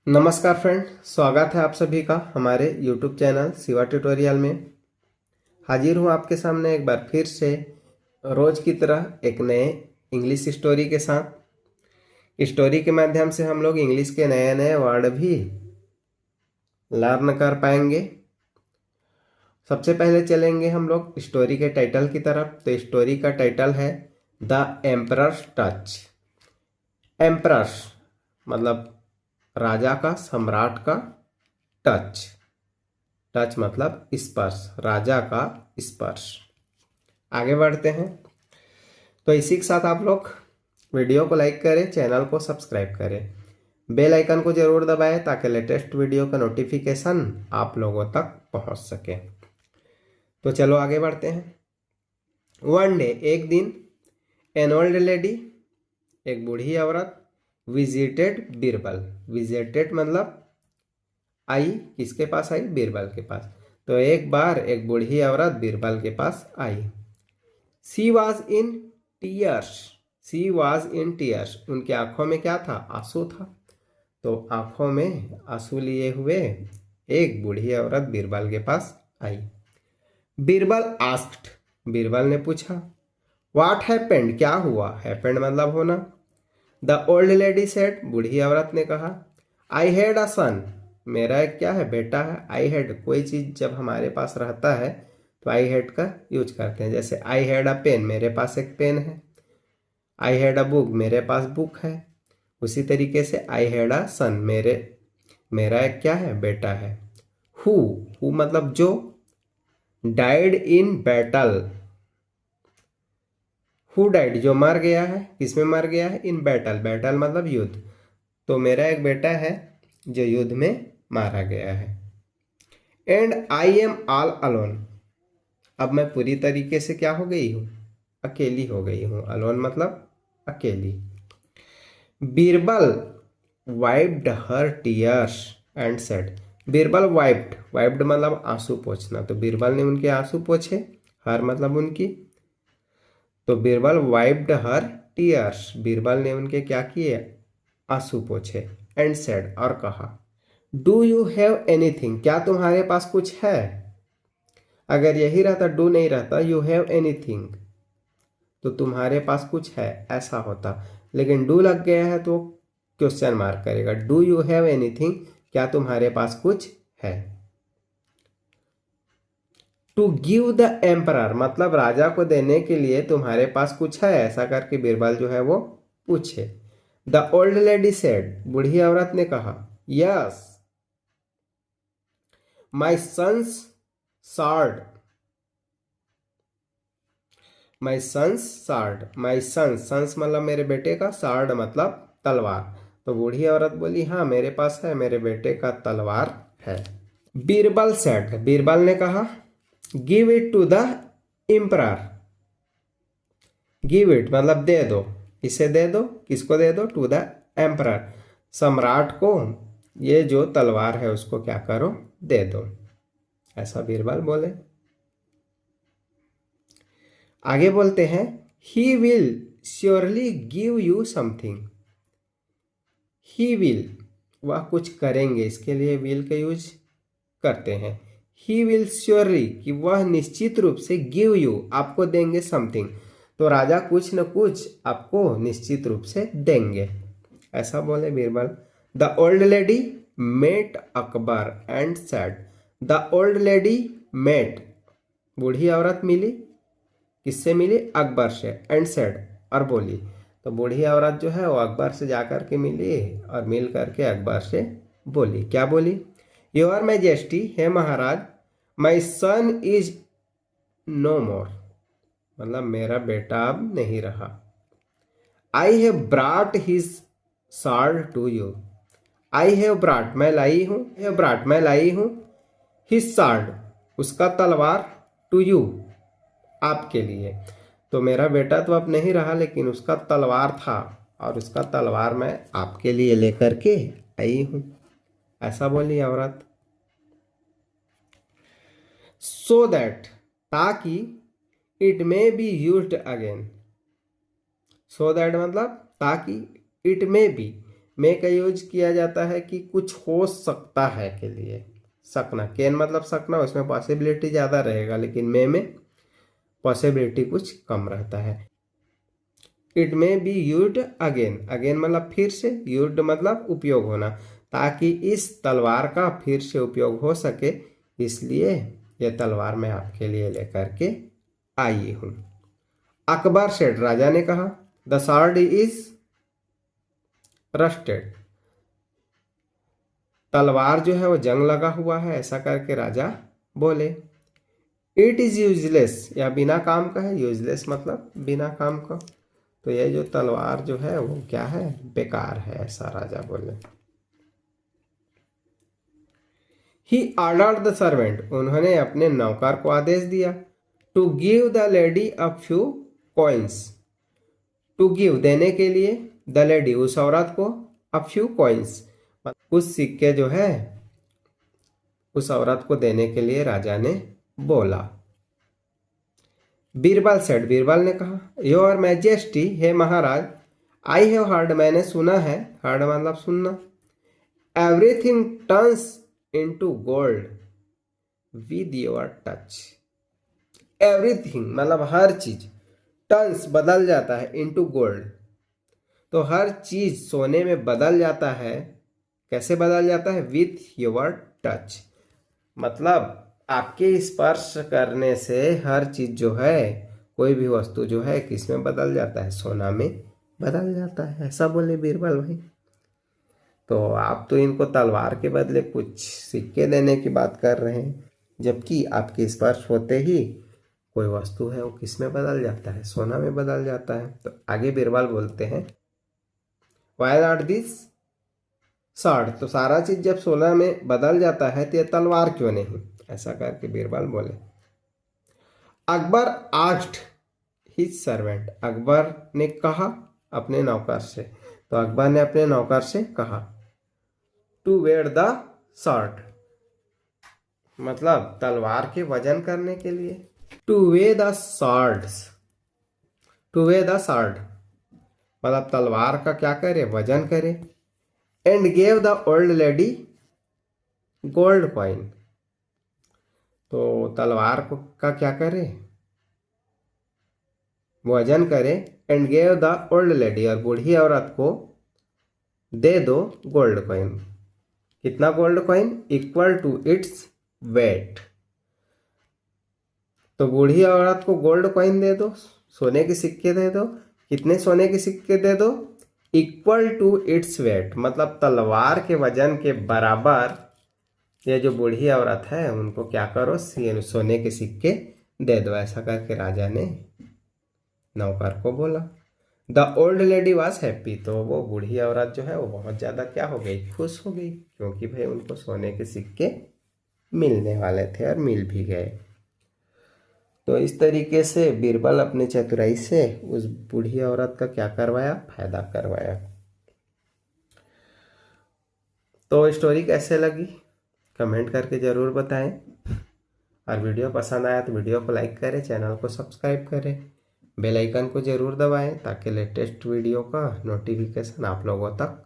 नमस्कार फ्रेंड, स्वागत है आप सभी का हमारे YouTube चैनल शिवा ट्यूटोरियल में। हाजिर हूँ आपके सामने एक बार फिर से रोज की तरह एक नए इंग्लिश स्टोरी के साथ। स्टोरी के माध्यम से हम लोग इंग्लिश के नए नए वर्ड भी लर्न कर पाएंगे। सबसे पहले चलेंगे हम लोग स्टोरी के टाइटल की तरफ। तो स्टोरी का टाइटल है द एम्परर्स टच। एम्परर्स मतलब राजा का, सम्राट का, टच। टच मतलब स्पर्श, राजा का स्पर्श। आगे बढ़ते हैं। तो इसी के साथ आप लोग वीडियो को लाइक करें, चैनल को सब्सक्राइब करें, बेल आइकन को जरूर दबाएं ताकि लेटेस्ट वीडियो का नोटिफिकेशन आप लोगों तक पहुंच सके। तो चलो आगे बढ़ते हैं। वन डे, एक दिन, एन ओल्ड लेडी, एक बूढ़ी औरत, विजिटेड बीरबल। विजिटेड मतलब आई, किसके पास आई? बीरबल के पास। तो एक बार एक बूढ़ी औरत बीरबल के पास आई। She was in tears. She was in tears, उनकी आंखों में क्या था? आंसू था। तो आंखों में आंसू लिए हुए एक बूढ़ी औरत बीरबल के पास आई। बीरबल आस्क्ड, बीरबल ने पूछा, व्हाट हैपेंड, क्या हुआ? हैपेंड मतलब होना। द ओल्ड लेडी सेड, बूढ़ी औरत ने कहा, आई हैड अ सन, मेरा एक क्या है? बेटा है। आई हैड, कोई चीज जब हमारे पास रहता है तो आई हैड का यूज करते हैं। जैसे आई हैड अ पेन, मेरे पास एक पेन है। आई हैड अ बुक, मेरे पास बुक है। उसी तरीके से आई हैड अ सन, मेरा एक क्या है? बेटा है। हु, हु मतलब जो। Died in battle, who died जो मर गया है। किसमें मर गया है? इन बैटल, बैटल मतलब युद्ध। तो मेरा एक बेटा है जो युद्ध में मारा गया है। And I am all alone, अब मैं पूरी तरीके से क्या हो गई हूं? अकेली हो गई हूं। अलोन मतलब अकेली। Birbal wiped her tears and said, Birbal wiped, wiped मतलब आंसू पोंछना। तो बीरबल ने उनके आंसू पोंछे। हर मतलब उनकी। तो बीरबल वाइप्ड हर टीयर्स, बीरबल ने उनके क्या किए? आंसू पोंछे। एंड सेड, और कहा, डू यू हैव एनीथिंग, क्या तुम्हारे पास कुछ है? अगर यही रहता, डू नहीं रहता, यू हैव एनीथिंग, तो तुम्हारे पास कुछ है ऐसा होता। लेकिन डू लग गया है तो क्वेश्चन मार्क करेगा। डू यू हैव एनीथिंग, क्या तुम्हारे पास कुछ है? टू गिव द एम्परर मतलब राजा को देने के लिए तुम्हारे पास कुछ है, ऐसा करके बीरबल जो है वो पूछे। द ओल्ड लेडी सेड, बूढ़ी औरत ने कहा, yes my son's sword, my son's sword, my son's, sons मतलब मेरे बेटे का, सार्ड मतलब तलवार। तो बूढ़ी औरत बोली, हाँ मेरे पास है, मेरे बेटे का तलवार है। बीरबल सेड, बीरबल ने कहा, give it to the emperor. Give it मतलब दे दो, इसे दे दो। किसको दे दो? टू द एम्परर, सम्राट को ये जो तलवार है उसको क्या करो? दे दो। ऐसा बीरबल बोले। आगे बोलते हैं, he will surely give you something. He will, वह कुछ करेंगे, इसके लिए विल का यूज करते हैं। ही विल श्योरली, कि वह निश्चित रूप से, गिव यू आपको देंगे, समथिंग, तो राजा कुछ न कुछ आपको निश्चित रूप से देंगे, ऐसा बोले Birbal. The old lady met Akbar and said, the old lady met, बूढ़ी औरत मिली। किससे मिली? अकबर से। एंड सेड, और बोली। तो बूढ़ी औरत जो है वो अकबर से जाकर के मिली और मिल करके अकबर से बोली। क्या बोली? योर मैजेस्टी, हे महाराज, my son is no more, मतलब मेरा बेटा अब नहीं रहा। I have brought his sword to you, I have brought मैं लाई हूँ, हैव ब्राट मैं लाई हूँ, हिज सार्ड उसका तलवार, टू यू आपके लिए। तो मेरा बेटा तो अब नहीं रहा लेकिन उसका तलवार था और उसका तलवार मैं आपके लिए लेकर के आई हूं, ऐसा बोली औरत। सो दैट, ताकि, it may be used again. So that मतलब ताकि, इट मे बी मे का यूज किया जाता है कि कुछ हो सकता है के लिए। सकना, कैन मतलब सकना, उसमें पॉसिबिलिटी ज़्यादा रहेगा, लेकिन मे में पॉसिबिलिटी कुछ कम रहता है। It may be used again, again मतलब फिर से, यूज्ड मतलब उपयोग होना, ताकि इस तलवार का फिर से उपयोग हो सके, इसलिए यह तलवार मैं आपके लिए लेकर के आई हूं। अकबर सेठ, राजा ने कहा, द स्वॉर्ड इज रस्टेड, तलवार जो है वो जंग लगा हुआ है, ऐसा करके राजा बोले। इट इज यूजलेस, या बिना काम का है, यूजलेस मतलब बिना काम का, तो ये जो तलवार जो है वो क्या है, बेकार है, ऐसा राजा बोले। ही ऑर्डर्ड द सर्वेंट, उन्होंने अपने नौकर को आदेश दिया, to give the lady a few coins, to give देने के लिए, द लेडी उस औरत को, अ फ्यू कॉइन्स कुछ सिक्के जो है उस औरत को देने के लिए राजा ने बोला। बीरबल सेठ, बीरबल ने कहा, योर मैजेस्टी, हे महाराज, आई हैव हर्ड, मैंने सुना है, हर्ड मतलब सुनना, everything turns into gold with your touch, everything मतलब हर चीज, टर्न्स बदल जाता है, इनटू गोल्ड, तो हर चीज सोने में बदल जाता है। कैसे बदल जाता है, विथ योर टच, मतलब आपके स्पर्श करने से हर चीज जो है, कोई भी वस्तु जो है किस में बदल जाता है, सोना में बदल जाता है, ऐसा बोले बीरबल भाई। तो आप तो इनको तलवार के बदले कुछ सिक्के देने की बात कर रहे हैं, जबकि आपके स्पर्श होते ही कोई वस्तु है वो किस में बदल जाता है, सोना में बदल जाता है। तो आगे बीरबल बोलते हैं, वाई नॉट दिस स्वॉर्ड, तो सारा चीज जब सोना में बदल जाता है तो ये तलवार क्यों नहीं, ऐसा करके बीरबल बोले। Akbar asked his servant, Akbar ने कहा अपने नौकर से, तो अकबर ने अपने नौकर से कहा, टू वेट द स्वॉर्ड मतलब तलवार के वजन करने के लिए, to weigh the swords, to weigh the sword मतलब तलवार का क्या करे, वजन करे, and gave the old lady gold coin, तो तलवार को का क्या करे, वजन करे, and gave the old lady और बूढ़ी औरत को दे दो गोल्ड कॉइन, कितना gold coin, equal to its weight, तो बूढ़ी औरत को गोल्ड कॉइन दे दो, सोने के सिक्के दे दो, कितने सोने के सिक्के दे दो, इक्वल टू इट्स वेट मतलब तलवार के वजन के बराबर, ये जो बूढ़ी औरत है उनको क्या करो, सोने के सिक्के दे दो, ऐसा करके राजा ने नौकर को बोला। The old lady was happy, तो वो बूढ़ी औरत जो है वो बहुत ज़्यादा क्या हो गई, खुश हो गई, क्योंकि भाई उनको सोने के सिक्के मिलने वाले थे और मिल भी गए। तो इस तरीके से बीरबल अपने चतुराई से उस बूढ़ी औरत का क्या करवाया, फायदा करवाया। तो स्टोरी कैसे लगी कमेंट करके ज़रूर बताएं, और वीडियो पसंद आया तो वीडियो को लाइक करें, चैनल को सब्सक्राइब करें, बेल आइकन को ज़रूर दबाएं ताकि लेटेस्ट वीडियो का नोटिफिकेशन आप लोगों तक